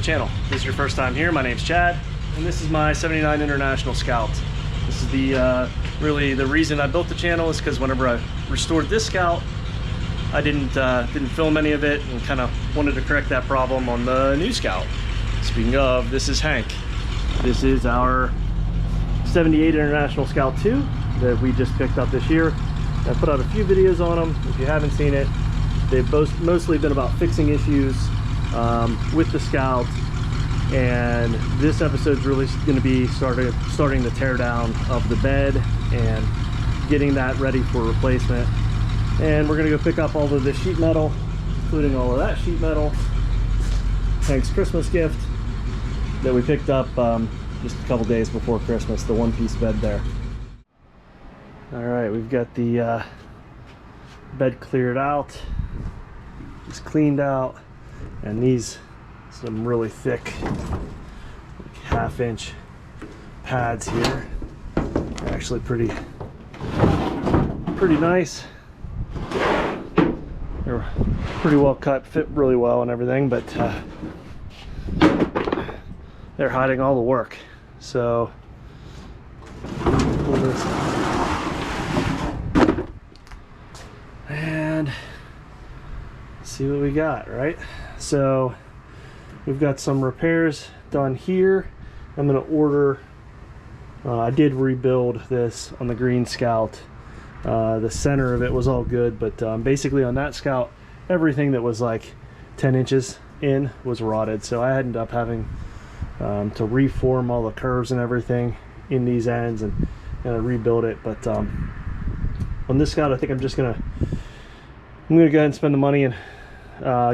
channel. If this is your first time here, my name's Chad, and this is my 79 International Scout. This is the really the reason I built the channel, is because whenever I restored this Scout, I didn't film any of it, and kind of wanted to correct that problem on the new Scout. Speaking of, this is Hank. This is our 78 International Scout 2 that we just picked up this year. I put out a few videos on them. If you haven't seen it, they've mostly been about fixing issues with the Scout, and this episode's really going to be starting the tear down of the bed and getting that ready for replacement. And we're going to go pick up all of this sheet metal, including all of that sheet metal. Hank's Christmas gift that we picked up just a couple days before Christmas, the one-piece bed there. All right, we've got the bed cleared out, it's cleaned out, and these some really thick, like half-inch pads here. They're actually pretty nice. They're pretty well cut, fit really well and everything, but they're hiding all the work. So pull this and see what we got, right? So we've got some repairs done here. I'm going to order, I did rebuild this on the green Scout. The center of it was all good, but basically on that Scout, everything that was like 10 inches in was rotted. So I ended up having to reform all the curves and everything in these ends and rebuild it. But on this Scout, I think I'm gonna go ahead and spend the money and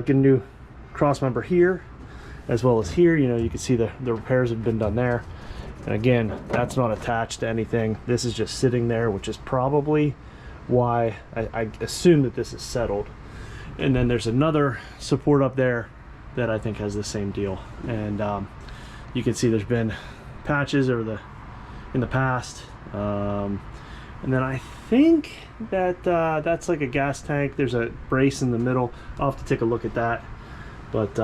get a new cross member here as well as here. You know, you can see the repairs have been done there. And again, that's not attached to anything. This is just sitting there, which is probably why I assume that this is settled. And then there's another support up there that I think has the same deal. And you can see there's been patches in the past. And then I think that that's like a gas tank. There's a brace in the middle. I'll have to take a look at that. But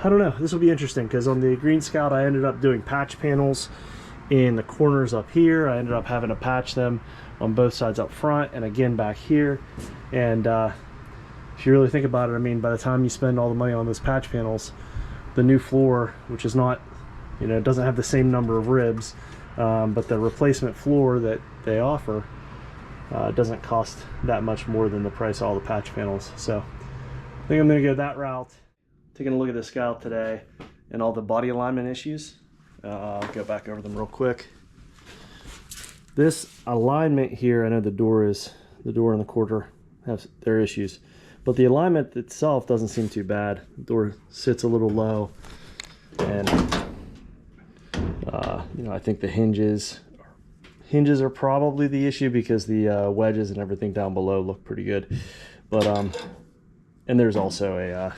I don't know, this will be interesting, because on the green Scout I ended up doing patch panels in the corners up here. I ended up having to patch them on both sides up front and again back here. And if you really think about it, I mean, by the time you spend all the money on those patch panels, the new floor, which is not, you know, it doesn't have the same number of ribs, but the replacement floor that they offer doesn't cost that much more than the price of all the patch panels. So I think I'm going to go that route. Taking a look at the Scout today and all the body alignment issues. I'll go back over them real quick. This alignment here, I know the door and the quarter have their issues, but the alignment itself doesn't seem too bad. The door sits a little low, and you know, I think the hinges are probably the issue, because the wedges and everything down below look pretty good. But and there's also a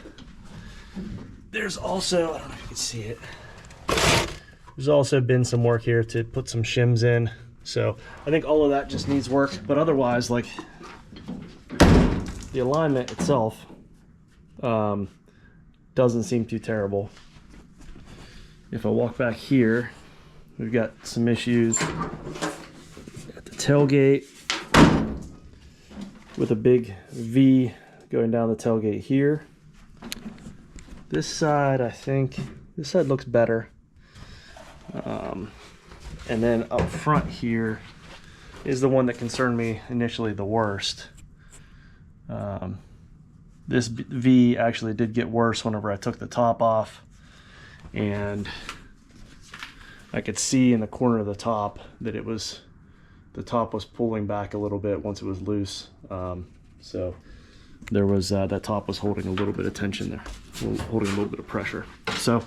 I don't know if you can see it, there's also been some work here to put some shims in. So I think all of that just needs work, but otherwise, like, the alignment itself doesn't seem too terrible. If I walk back here, we've got some issues at the tailgate with a big V going down the tailgate here. This side, I think, this side looks better. And then up front here is the one that concerned me initially the worst. This V actually did get worse whenever I took the top off, and I could see in the corner of the top that the top was pulling back a little bit once it was loose. So there was that top was holding a little bit of tension there, holding a little bit of pressure. So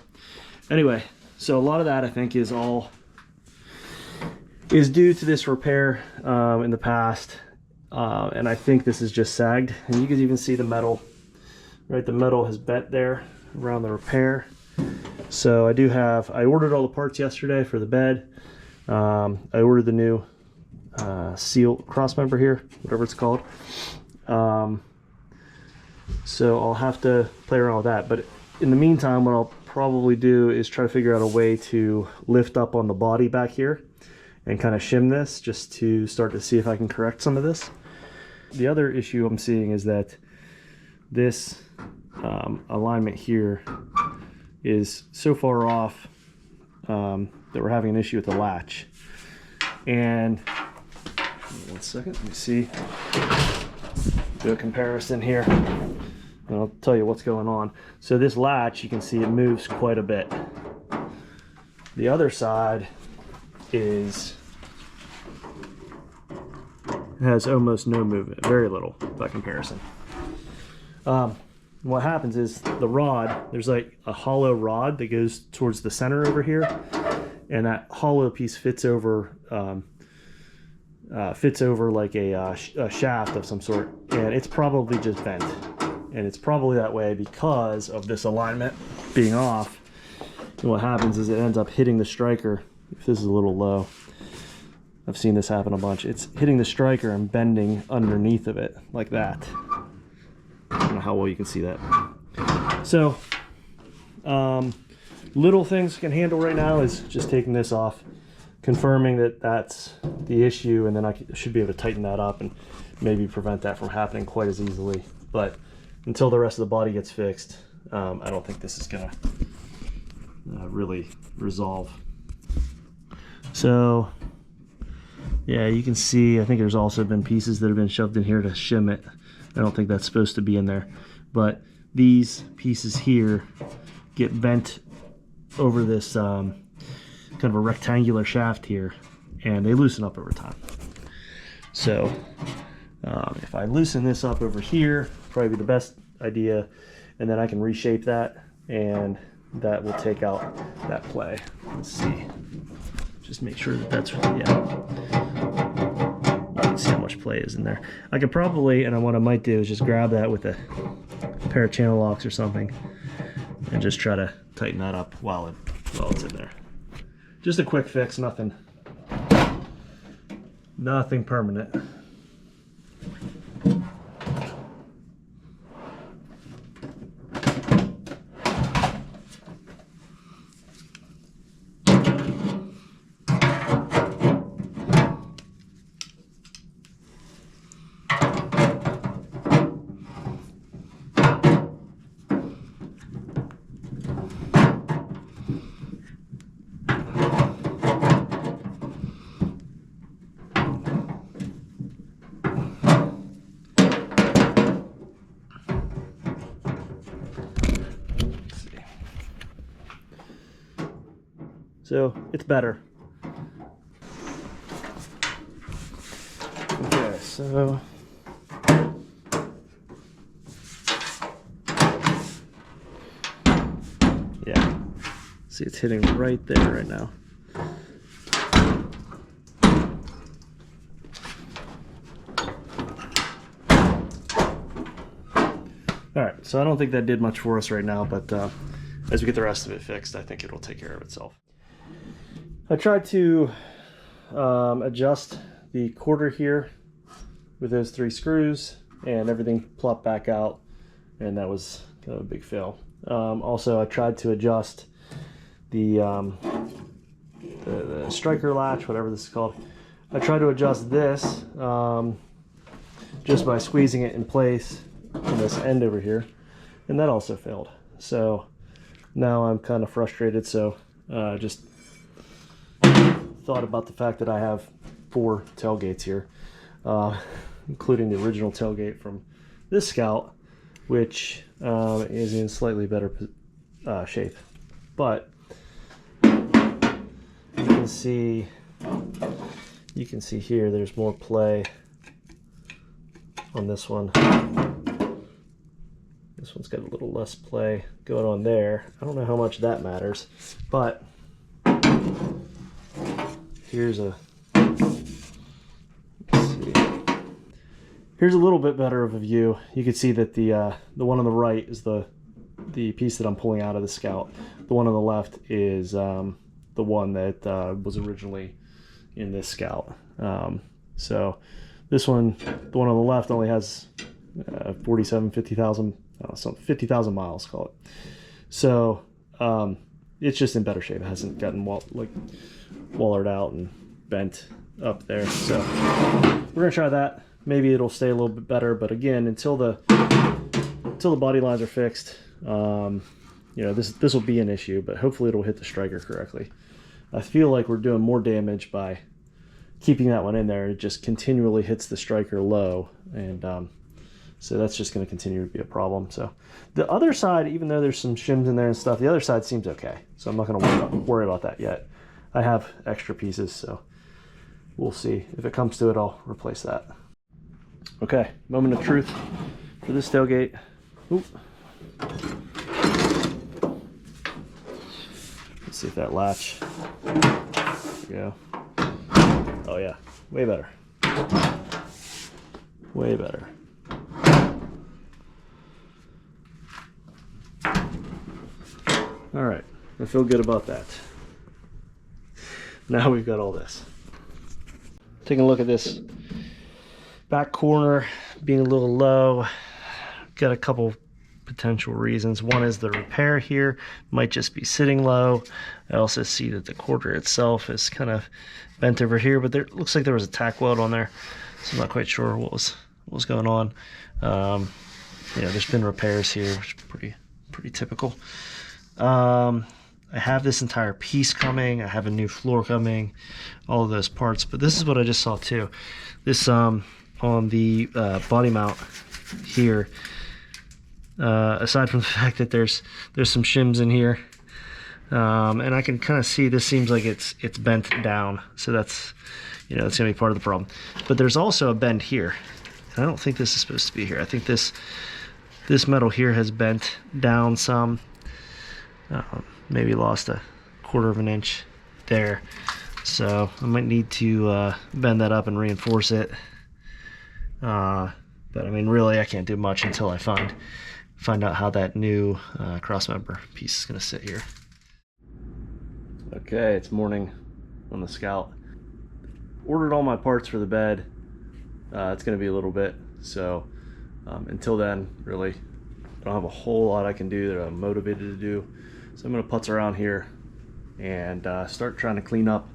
anyway, so a lot of that I think is due to this repair in the past, and I think this is just sagged. And you can even see the metal, right? The metal has bent there around the repair. So I ordered all the parts yesterday for the bed. I ordered the new seal cross member here, whatever it's called. So I'll have to play around with that, but in the meantime, what I'll probably do is try to figure out a way to lift up on the body back here and kind of shim this just to start to see if I can correct some of this. The other issue I'm seeing is that this alignment here is so far off that we're having an issue with the latch. And 1 second, let me see, do a comparison here and I'll tell you what's going on. So this latch, you can see it moves quite a bit. The other side has almost no movement, very little by comparison. What happens is the rod, there's like a hollow rod that goes towards the center over here, and that hollow piece fits over like a shaft of some sort, and it's probably just bent. And it's probably that way because of this alignment being off. And what happens is it ends up hitting the striker. If this is a little low, I've seen this happen a bunch. It's hitting the striker and bending underneath of it like that. I don't know how well you can see that. So little things I can handle right now is just taking this off, confirming that that's the issue, and then I should be able to tighten that up and maybe prevent that from happening quite as easily. But until the rest of the body gets fixed, I don't think this is gonna really resolve. So yeah, you can see, I think there's also been pieces that have been shoved in here to shim it. I don't think that's supposed to be in there, but these pieces here get bent over this kind of a rectangular shaft here, and they loosen up over time. So if I loosen this up over here, probably be the best idea, and then I can reshape that, and that will take out that play. Let's see, just make sure that that's, yeah, you can see how much play is in there. I could probably, and what I might do is just grab that with a pair of channel locks or something and just try to tighten that up while it's in there. Just a quick fix, nothing permanent. So it's better. Okay, so yeah, see, it's hitting right there right now. All right, so I don't think that did much for us right now, but as we get the rest of it fixed, I think it'll take care of itself. I tried to adjust the quarter here with those 3 screws, and everything plopped back out, and that was kind of a big fail. Also, I tried to adjust the striker latch, whatever this is called. I tried to adjust this just by squeezing it in place on this end over here, and that also failed. So now I'm kind of frustrated, so just thought about the fact that I have 4 tailgates here, including the original tailgate from this Scout, which is in slightly better shape. But you can see here there's more play on this one. This one's got a little less play going on there. I don't know how much that matters, but here's a, let's see. Here's a little bit better of a view. You can see that the one on the right is the piece that I'm pulling out of the Scout. The one on the left is the one that was originally in this Scout. So this one, the one on the left, only has 50,000 miles, call it. So it's just in better shape. It hasn't gotten wallered out and bent up there. So we're gonna try that. Maybe it'll stay a little bit better, but again, until the body lines are fixed, you know, this will be an issue, but hopefully it'll hit the striker correctly. I feel like we're doing more damage by keeping that one in there. It just continually hits the striker low, and so that's just going to continue to be a problem. So the other side, even though there's some shims in there and stuff, the other side seems okay. So I'm not going to worry about that yet. I have extra pieces, so we'll see. If it comes to it, I'll replace that. Okay, moment of truth for this tailgate. Oop. Let's see if that latch. There we go. Oh yeah, way better. Way better. All right, I feel good about that. Now we've got all this. Taking a look at this back corner being a little low. Got a couple potential reasons. One is the repair here might just be sitting low. I also see that the quarter itself is kind of bent over here, but there looks like there was a tack weld on there, so I'm not quite sure what was going on. Yeah, there's been repairs here, which is pretty typical. I have this entire piece coming. I have a new floor coming, all of those parts. But this is what I just saw too. This on the body mount here. Aside from the fact that there's some shims in here, and I can kind of see this seems like it's bent down. So that's, you know, it's gonna be part of the problem. But there's also a bend here. And I don't think this is supposed to be here. I think this metal here has bent down some. Maybe lost a 1/4 of an inch there, so I might need to bend that up and reinforce it. But I mean, really, I can't do much until I find out how that new cross member piece is going to sit here. Okay, it's morning on the Scout. Ordered all my parts for the bed. It's going to be a little bit, so until then, really, I don't have a whole lot I can do that I'm motivated to do. So I'm going to putz around here and start trying to clean up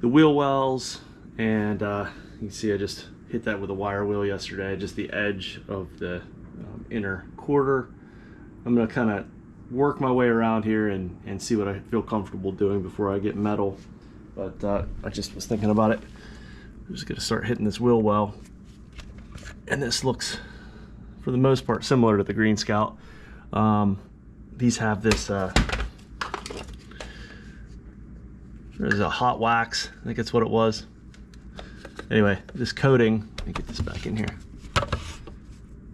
the wheel wells. And you can see I just hit that with a wire wheel yesterday, just the edge of the inner quarter. I'm going to kind of work my way around here and see what I feel comfortable doing before I get metal. But I just was thinking about it. I'm just going to start hitting this wheel well. And this looks, for the most part, similar to the Green Scout. These have this, there's a hot wax, I think that's what it was. Anyway, this coating, let me get this back in here.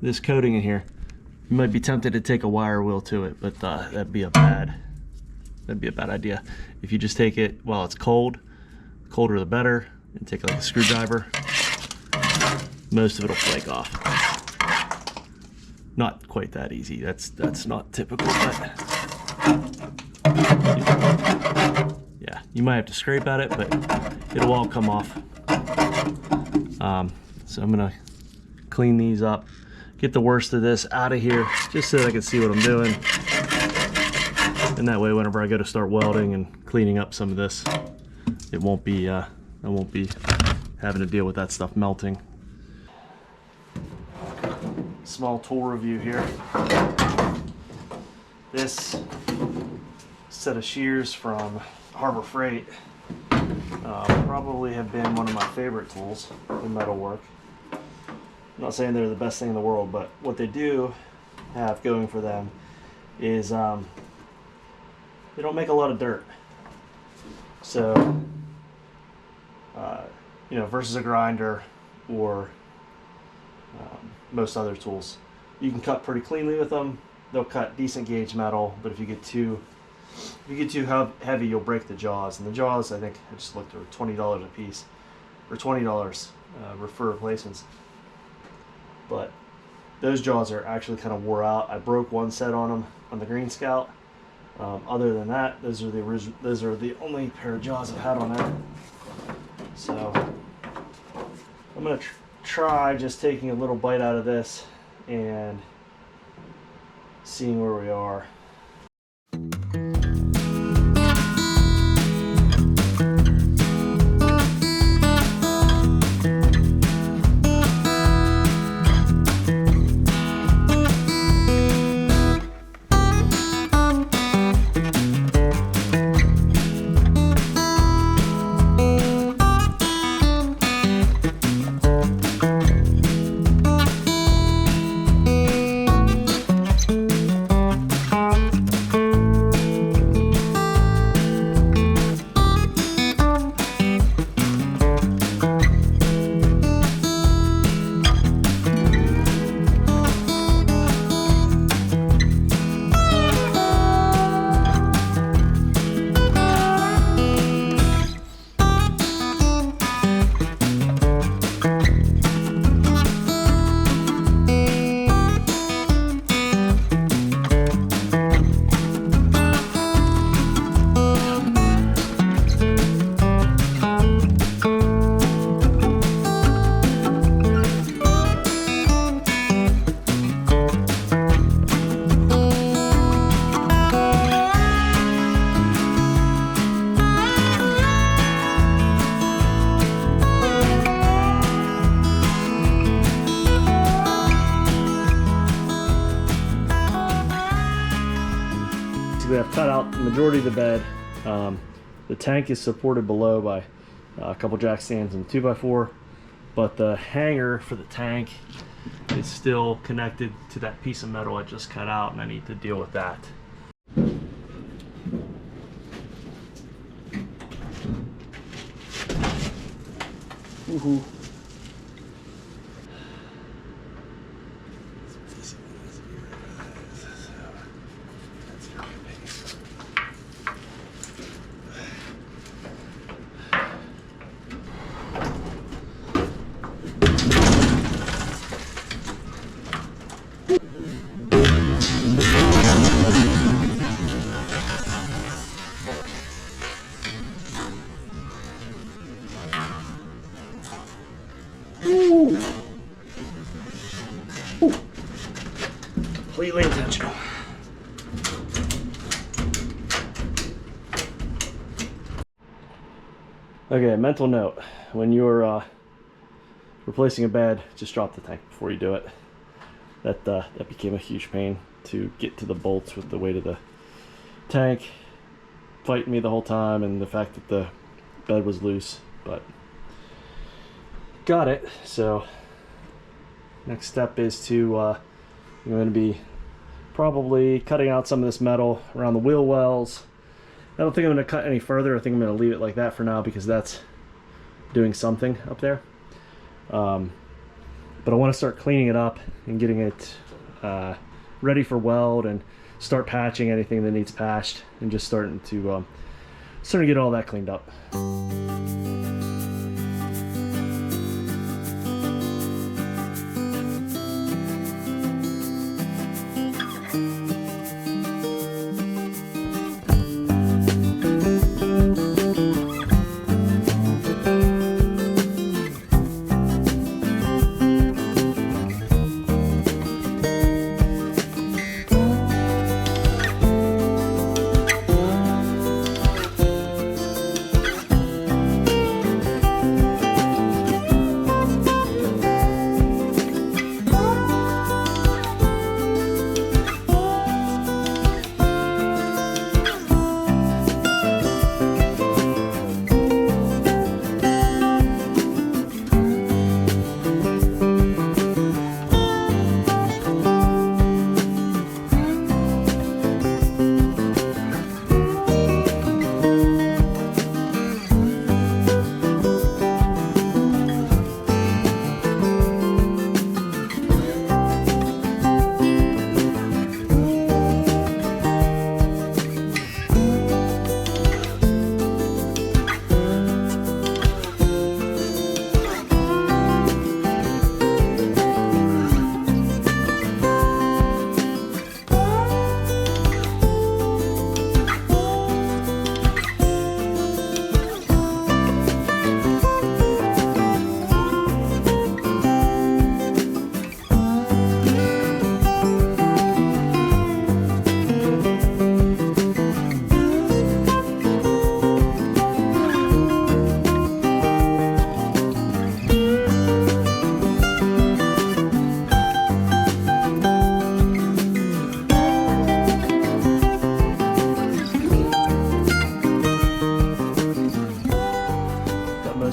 This coating in here, you might be tempted to take a wire wheel to it, but that'd be a bad idea. If you just take it while it's cold, the colder the better, and take like a screwdriver, most of it'll flake off. Not quite that easy. That's not typical, but yeah, you might have to scrape at it, but it'll all come off. So I'm gonna clean these up, get the worst of this out of here, just so that I can see what I'm doing. And that way, whenever I go to start welding and cleaning up some of this, it won't be I won't be having to deal with that stuff melting. Small tool review here. This set of shears from Harbor Freight probably have been one of my favorite tools in metalwork. I'm not saying they're the best thing in the world, but what they do have going for them is they don't make a lot of dirt. So you know, versus a grinder or most other tools, you can cut pretty cleanly with them. They'll cut decent gauge metal, but if you get too heavy, you'll break the jaws. And the jaws, I think I just looked, are $20 a piece, or $20 for replacements. But those jaws are actually kind of wore out. I broke one set on them on the Green Scout. Other than that, those are the only pair of jaws I've had on that. So I'm gonna try just taking a little bite out of this and seeing where we are. majority of the bed. The tank is supported below by a couple jack stands and 2x4, but the hanger for the tank is still connected to that piece of metal I just cut out, and I need to deal with that. Woohoo. Completely intentional. Okay, mental note. When you're replacing a bed, just drop the tank before you do it. That became a huge pain to get to the bolts with the weight of the tank fighting me the whole time, and the fact that the bed was loose, but got it. So next step is to I'm going to be probably cutting out some of this metal around the wheel wells. I don't think I'm going to cut any further. I think I'm going to leave it like that for now because that's doing something up there. But I want to start cleaning it up and getting it ready for weld, and start patching anything that needs patched, and just starting to get all that cleaned up.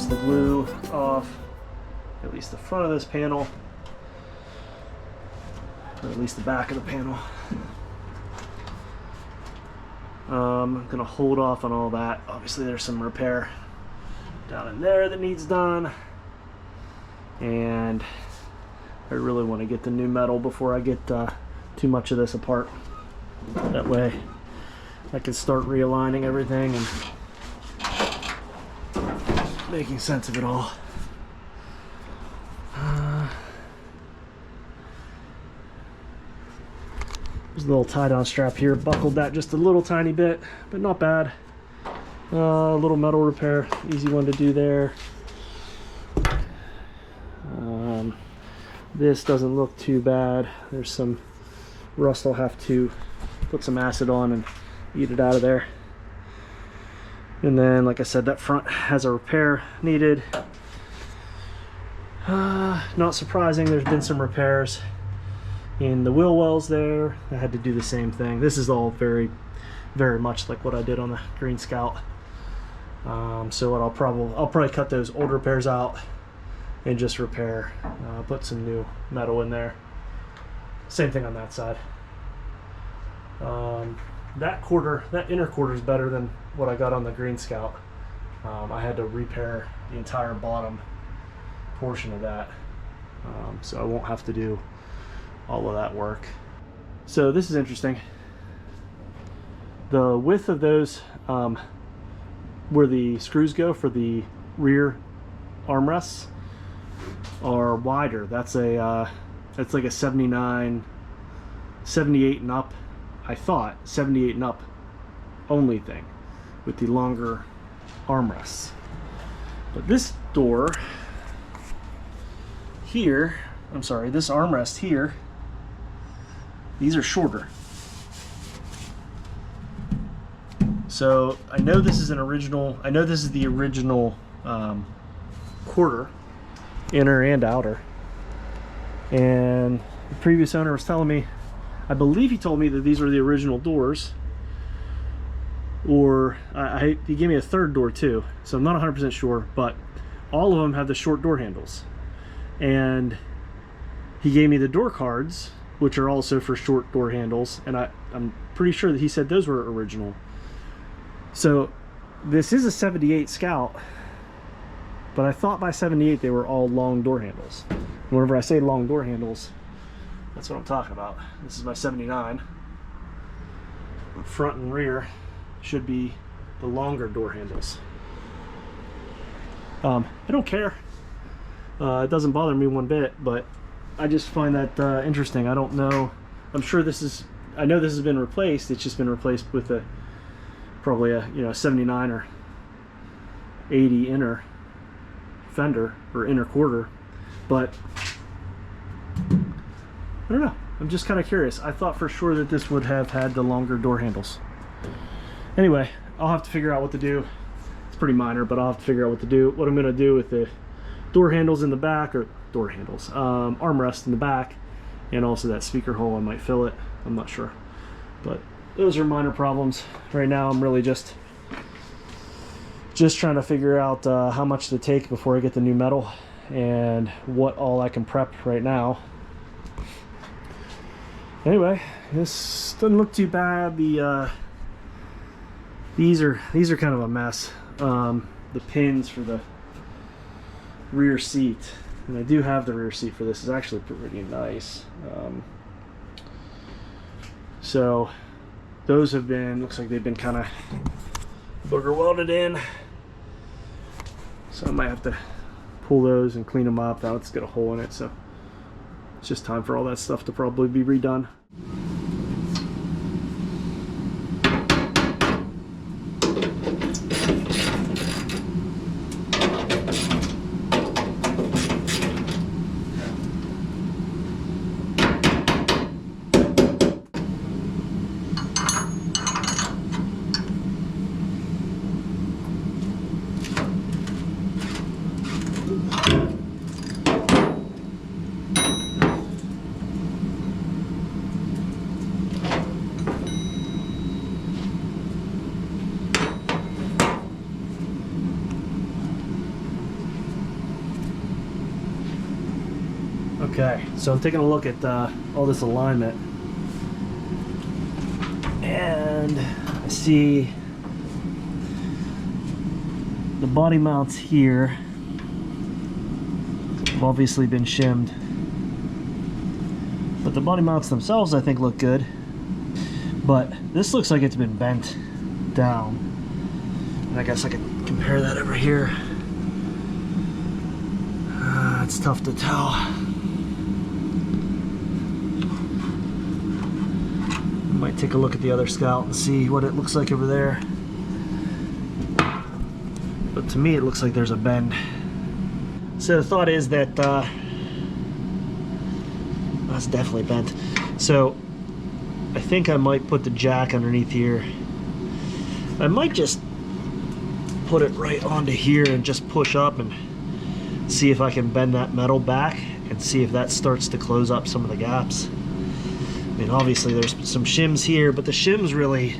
The glue off at least the front of this panel, or at least the back of the panel. I'm gonna hold off on all that. Obviously there's some repair down in there that needs done, and I really want to get the new metal before I get too much of this apart. That way I can start realigning everything and making sense of it all. There's a little tie-down strap here, buckled that just a little tiny bit, but not bad. A little metal repair, easy one to do there. This doesn't look too bad. There's some rust I'll have to put some acid on and eat it out of there. And then, like I said, that front has a repair needed. Not surprising, there's been some repairs in the wheel wells there. I had to do the same thing. This is all very very much like what I did on the Green Scout. So what I'll probably cut those older pairs out and just repair, put some new metal in there. Same thing on that side. That inner quarter is better than what I got on the Green Scout. I had to repair the entire bottom portion of that, so I won't have to do all of that work. So this is interesting. The width of those, where the screws go for the rear armrests, are wider. That's like a 79, 78 and up. I thought 78 and up only thing with the longer armrests. But this door here, I'm sorry, this armrest here, these are shorter. So I know this is the original quarter, inner and outer. And the previous owner was telling me, I believe he told me that these were the original doors, or he gave me a third door too, so I'm not 100% sure, but all of them have the short door handles. And he gave me the door cards, which are also for short door handles, and I'm pretty sure that he said those were original. So this is a 78 Scout, but I thought by 78 they were all long door handles. And whenever I say long door handles, that's what I'm talking about. This is my 79. The front and rear should be the longer door handles. I don't care. It doesn't bother me one bit, but I just find that interesting. I don't know. I'm sure I know this has been replaced. It's just been replaced with probably a 79 or 80 inner fender or inner quarter, but I don't know. I'm just kind of curious. I thought for sure that this would have had the longer door handles. Anyway, I'll have to figure out what to do. It's pretty minor, but I'll have to figure out what to do. What I'm going to do with the door handles in the back, or door handles, armrest in the back, and also that speaker hole. I might fill it. I'm not sure, but those are minor problems. Right now, I'm really just trying to figure out how much to take before I get the new metal, and what all I can prep right now. Anyway, this doesn't look too bad. These are kind of a mess. The pins for the rear seat, and I do have the rear seat for this, is actually pretty nice. So those have been, looks like they've been kind of booger welded in, so I might have to pull those and clean them up. Now it's got a hole in it, so it's just time for all that stuff to probably be redone. Okay, so I'm taking a look at all this alignment, and I see the body mounts here have obviously been shimmed, but the body mounts themselves I think look good, but this looks like it's been bent down, and I guess I can compare that over here. It's tough to tell. Might take a look at the other Scout and see what it looks like over there. But to me it looks like there's a bend. So the thought is that that's definitely bent. So I think I might put the jack underneath here. I might just put it right onto here and just push up and see if I can bend that metal back and see if that starts to close up some of the gaps. I mean, obviously there's some shims here, but the shims really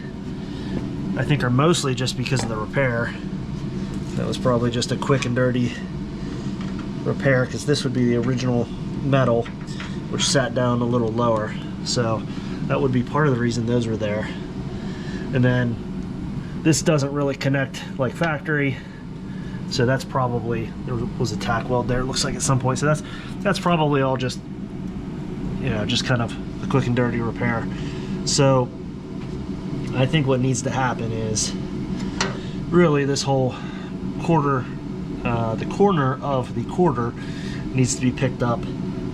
I think are mostly just because of the repair. That was probably just a quick and dirty repair, because this would be the original metal, which sat down a little lower. So that would be part of the reason those were there. And then this doesn't really connect like factory. So that's probably, there was a tack weld there, it looks like, at some point. So that's probably all just, you know, just kind of a quick and dirty repair. So I think what needs to happen is really this whole quarter, the corner of the quarter needs to be picked up,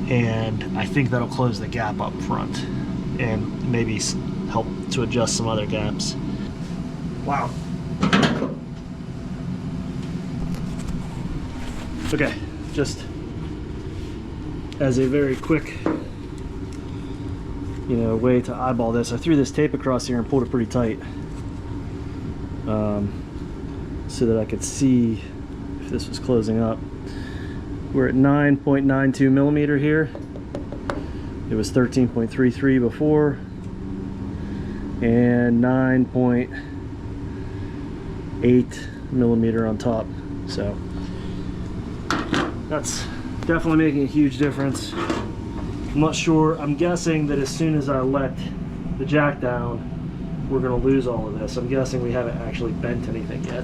and I think that'll close the gap up front and maybe help to adjust some other gaps. Wow. Okay, just as a very quick, you know, way to eyeball this, I threw this tape across here and pulled it pretty tight, so that I could see if this was closing up. We're at 9.92 millimeter here. It was 13.33 before, and 9.8 millimeter on top. So that's definitely making a huge difference. I'm not sure, I'm guessing that as soon as I let the jack down, we're gonna lose all of this. I'm guessing we haven't actually bent anything yet.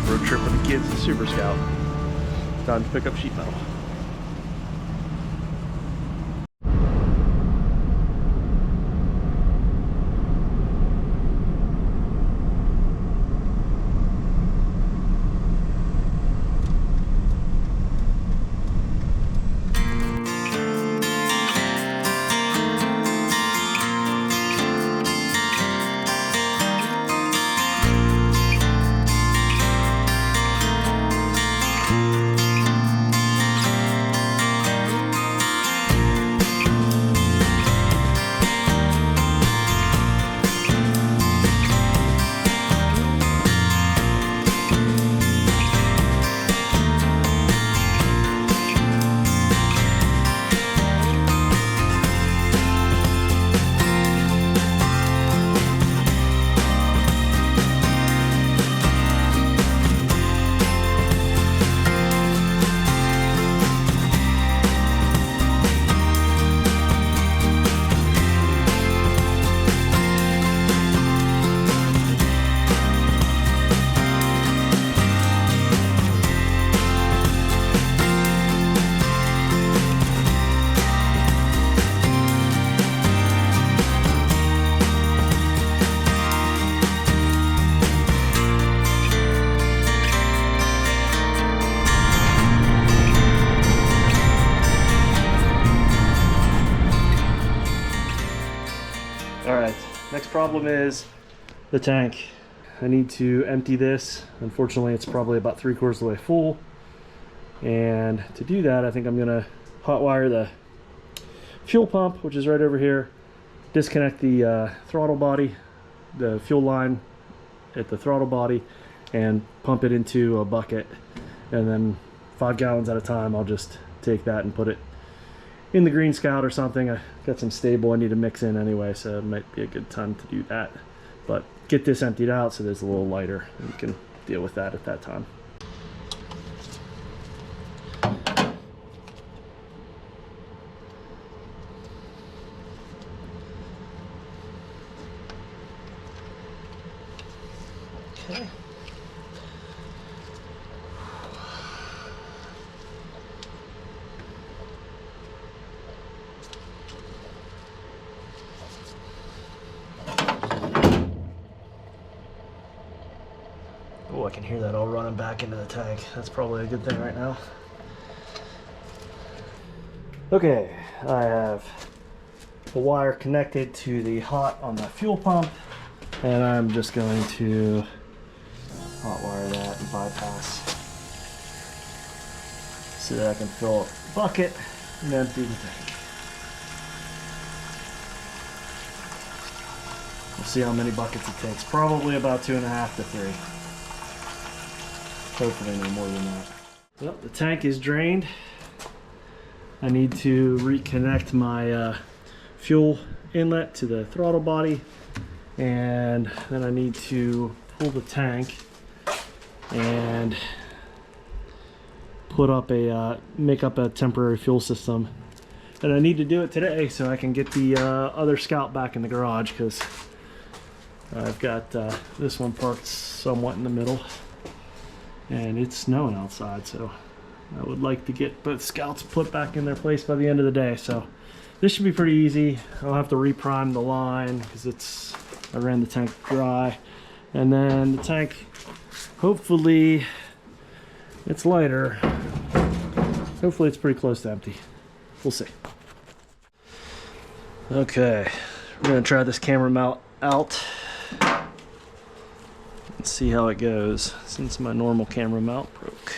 Road trip with the kids to Super Scout. Time to pick up sheet metal. next problem is the tank. I need to empty this. Unfortunately, it's probably about 3/4 of the way full. And to do that, I think I'm gonna hot wire the fuel pump, which is right over here, disconnect the throttle body, the fuel line at the throttle body, and pump it into a bucket. And then 5 gallons at a time, I'll just take that and put it in the Green Scout or something. I got some stable I need to mix in anyway, so it might be a good time to do that. But get this emptied out so there's a little lighter, and you can deal with that at that time. Okay. Oh, I can hear that all running back into the tank. That's probably a good thing right now. Okay, I have the wire connected to the hot on the fuel pump, and I'm just going to hot wire that and bypass so that I can fill up the bucket and empty the tank. We'll see how many buckets it takes. Probably about 2.5 to 3. Hopefully no more than that. Well, the tank is drained. I need to reconnect my fuel inlet to the throttle body, and then I need to pull the tank and put up a make up a temporary fuel system. And I need to do it today so I can get the other Scout back in the garage, because I've got this one parked somewhat in the middle and it's snowing outside, so I would like to get both Scouts put back in their place by the end of the day. So this should be pretty easy. I'll have to reprime the line because I ran the tank dry, and then the tank, hopefully it's lighter. Hopefully it's pretty close to empty. We'll see. Okay, we're gonna try this camera mount out and see how it goes, since my normal camera mount broke.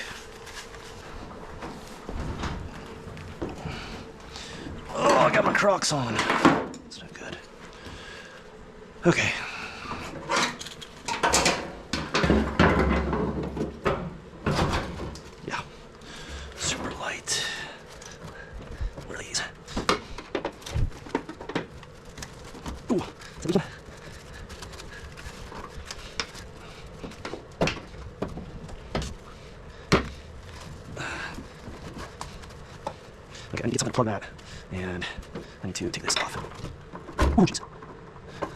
Oh, I got my Crocs on. That's not good. Okay. Yeah. Super light. What are these? Ooh, is that these one? Okay, I need to get something to plug that. And I need to take this off. Oh, jeez. I'm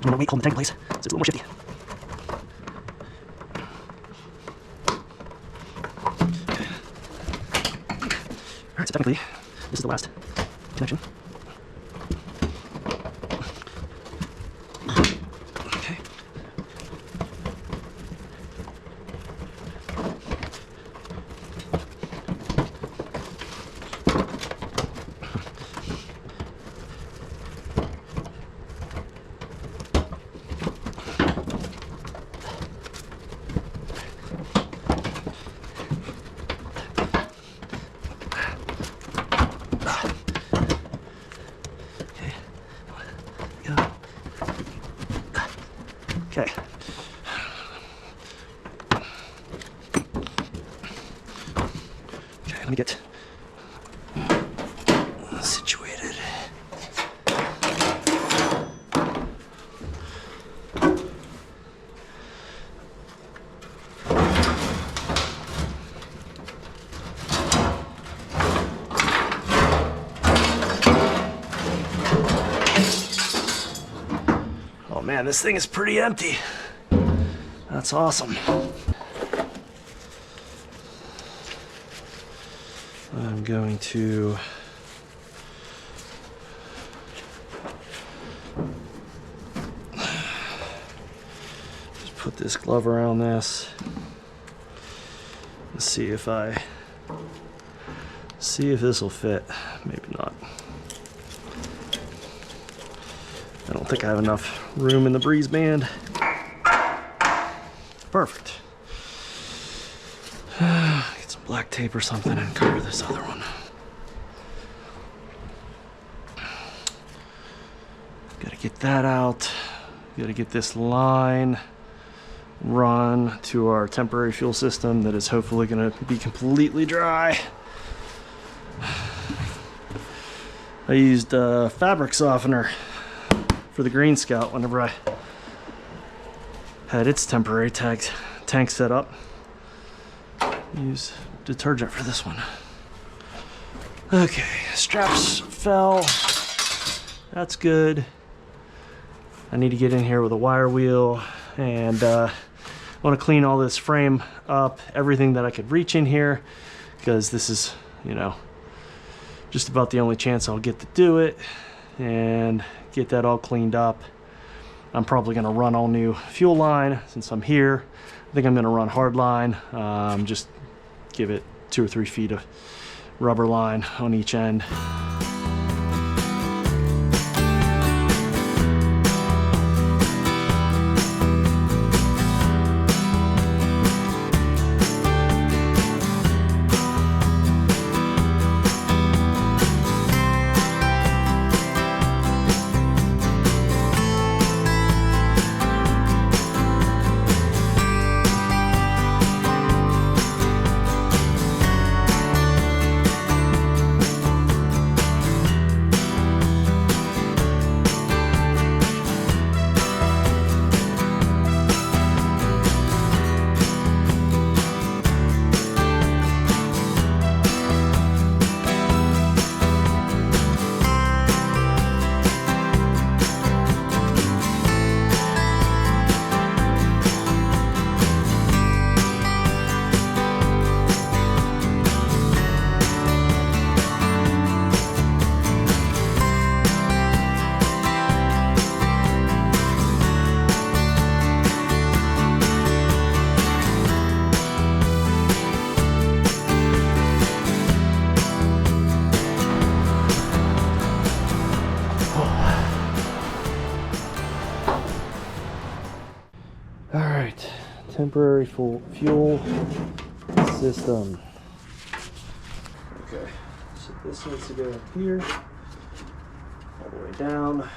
gonna wait, hold the tank in place so it's a little more shifty. Okay. Alright, so technically, this is the last connection. Okay. Okay. Okay, let me get situated. Oh man, this thing is pretty empty. That's awesome. I'm going to just put this glove around this and see if this will fit. Maybe not. I don't think I have enough room in the breeze band. Perfect. Get some black tape or something and cover this other one. Gotta get that out. Gotta get this line run to our temporary fuel system that is hopefully gonna be completely dry. I used fabric softener for the Green Scout whenever I had its temporary tank set up. Use detergent for this one. Okay, straps fell. That's good. I need to get in here with a wire wheel, and I want to clean all this frame up, everything that I could reach in here, because this is, you know, just about the only chance I'll get to do it and get that all cleaned up. I'm probably going to run all new fuel line since I'm here. I think I'm going to run hard line, just give it 2 or 3 feet of rubber line on each end. Temporary fuel system. Okay, so this needs to go up here, all the way down.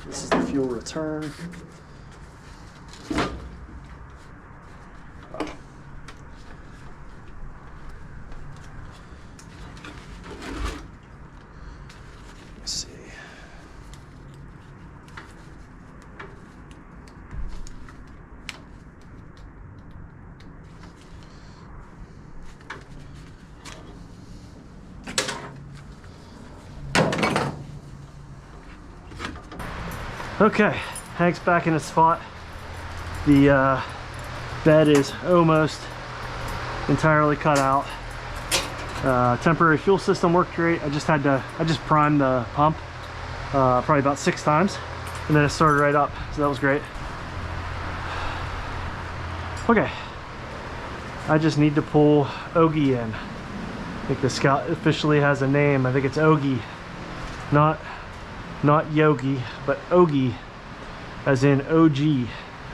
This is the fuel return. Let's see. Okay, Hank's back in his spot. The bed is almost entirely cut out. Temporary fuel system worked great. I just primed the pump probably about 6 times, and then it started right up, so that was great. Okay, I just need to pull Ogie in. I think the Scout officially has a name. I think it's Ogie, not Yogi, but Ogie, as in OG,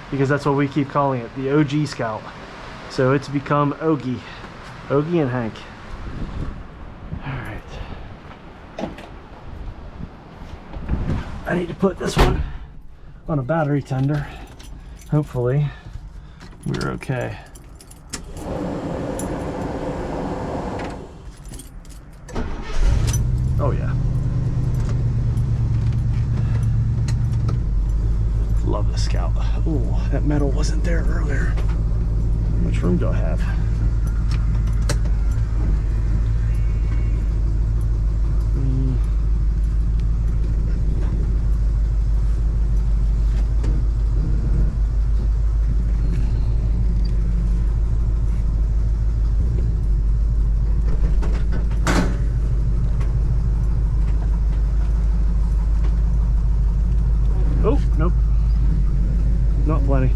because that's what we keep calling it, the OG Scout. So it's become Ogie and Hank. All right, I need to put this one on a battery tender. Hopefully we're okay. Oh yeah. Love the Scout. Oh, that metal wasn't there earlier. How much room do I have? Oh, nope. Not plenty.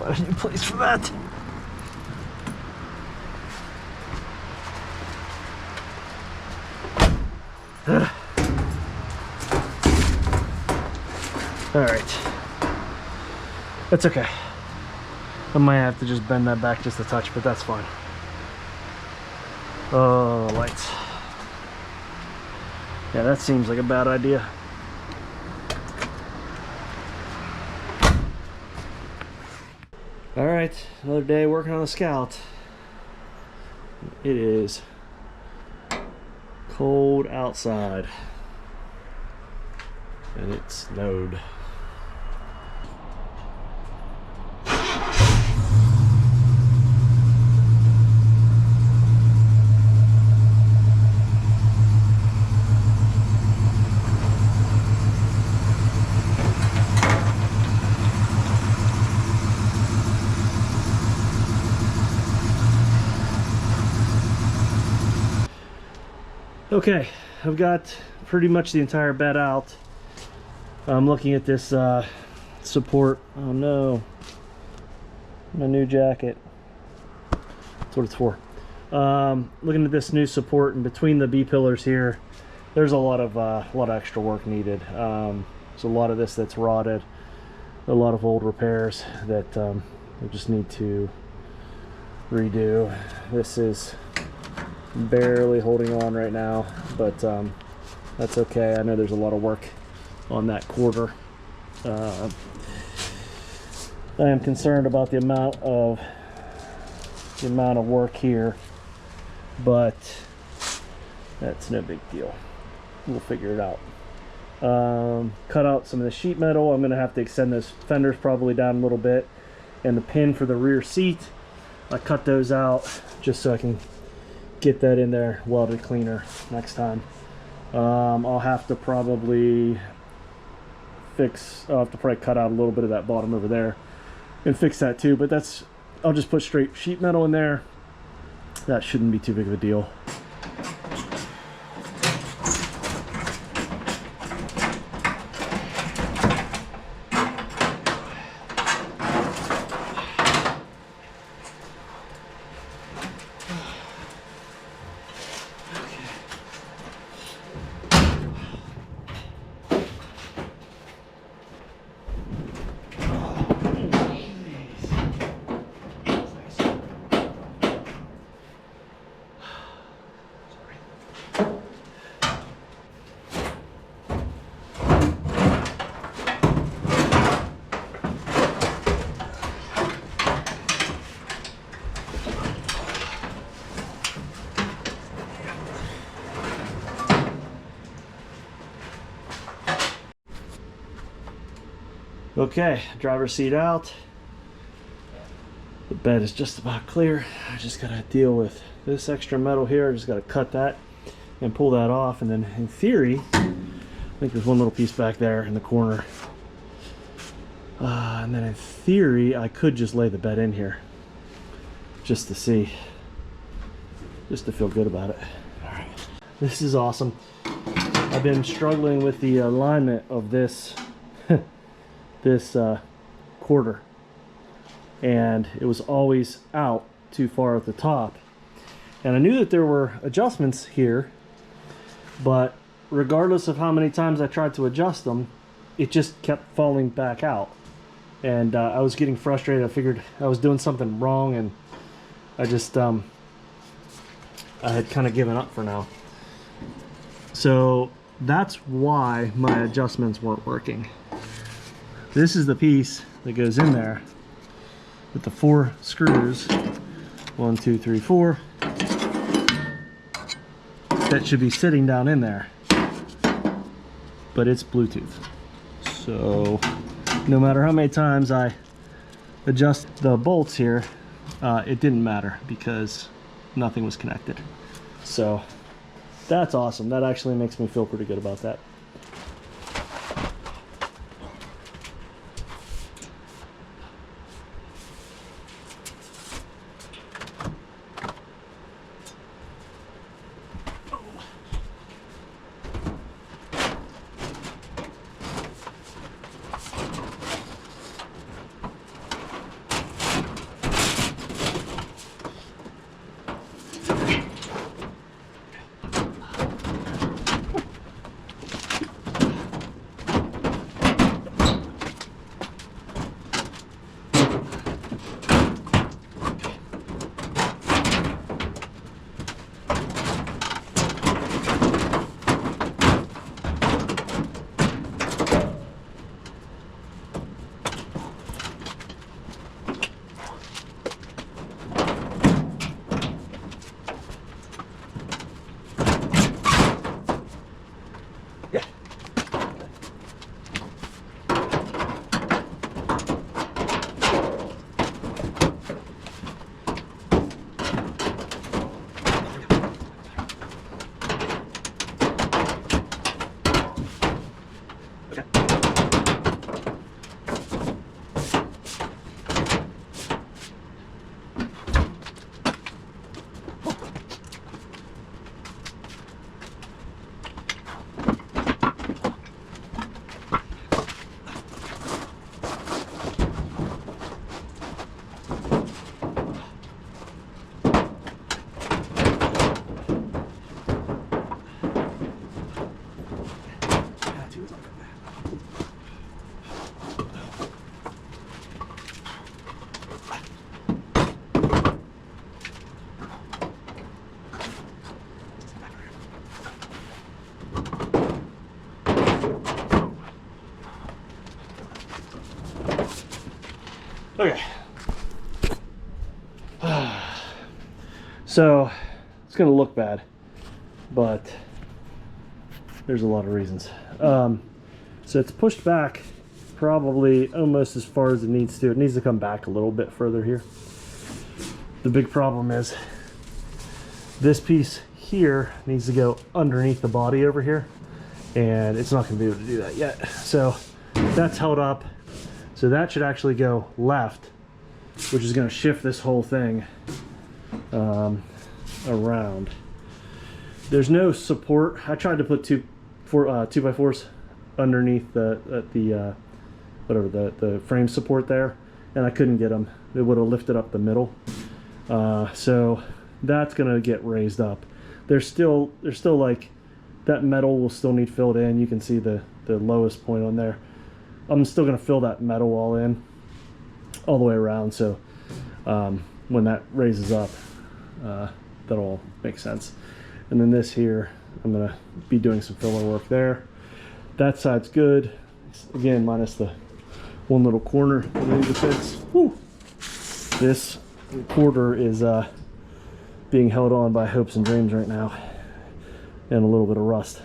got a new place for that. All right, that's okay. I might have to just bend that back just a touch, but that's fine. Oh, lights. Yeah, that seems like a bad idea. All right, another day working on the Scout. It is cold outside, and it snowed. Okay, I've got pretty much the entire bed out. I'm looking at this support. Oh no, my new jacket. That's what it's for. Looking at this new support, and between the B pillars here, there's a lot of extra work needed. There's a lot of this that's rotted, a lot of old repairs that we just need to redo. This is barely holding on right now, but that's okay. I know there's a lot of work on that quarter. I am concerned about the amount of work here, but that's no big deal. We'll figure it out. Cut out some of the sheet metal. I'm gonna have to extend those fenders probably down a little bit, and the pin for the rear seat, I cut those out just so I can get that in there welded cleaner next time. I'll have to probably cut out a little bit of that bottom over there and fix that too, but I'll just put straight sheet metal in there. That shouldn't be too big of a deal. Okay, driver's seat out. The bed is just about clear. I just gotta deal with this extra metal here. I just gotta cut that and pull that off, and then in theory, I think there's one little piece back there in the corner. And then in theory, I could just lay the bed in here just to see, just to feel good about it. All right, this is awesome. I've been struggling with the alignment of this this quarter, and it was always out too far at the top, and I knew that there were adjustments here, but regardless of how many times I tried to adjust them, it just kept falling back out, and I was getting frustrated. I figured I was doing something wrong, and I just I had kind of given up for now. So that's why my adjustments weren't working. This is the piece that goes in there with the 4 screws. 1, 2, 3, 4. That should be sitting down in there, but it's Bluetooth. So no matter how many times I adjust the bolts here, it didn't matter because nothing was connected. So that's awesome. That actually makes me feel pretty good about that. Okay. So it's gonna look bad, but there's a lot of reasons. So it's pushed back probably almost as far as it needs to. It needs to come back a little bit further here. The big problem is this piece here needs to go underneath the body over here, and it's not going to be able to do that yet. So that's held up. So that should actually go left, which is going to shift this whole thing around. There's no support. I tried to put 2x4s underneath the frame support there, and I couldn't get them. It would have lifted up the middle. So that's gonna get raised up. There's still like that metal will still need filled in. You can see the lowest point on there. I'm still gonna fill that metal all in all the way around, so when that raises up, that'll all make sense. And then this here, I'm gonna be doing some filler work there. That side's good, again, minus the one little corner that needs to fix. Whew. This quarter is being held on by hopes and dreams right now, and a little bit of rust.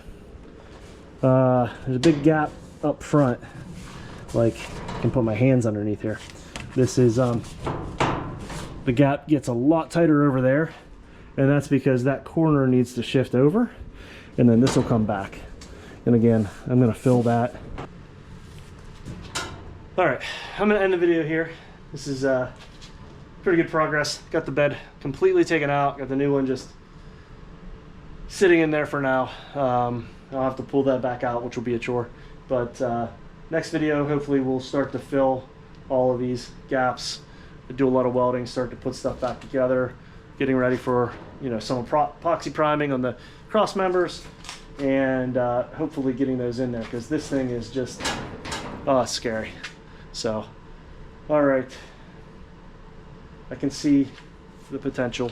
There's a big gap up front, like I can put my hands underneath here. This is the gap gets a lot tighter over there, and that's because that corner needs to shift over, and then this will come back. And again, I'm going to fill that. All right, I'm going to end the video here. This is pretty good progress. Got the bed completely taken out. Got the new one just sitting in there for now. I'll have to pull that back out, which will be a chore. But next video, hopefully we'll start to fill all of these gaps, do a lot of welding, start to put stuff back together, getting ready for, you know, some epoxy priming on the cross members, and hopefully getting those in there, because this thing is just scary. So, all right, I can see the potential.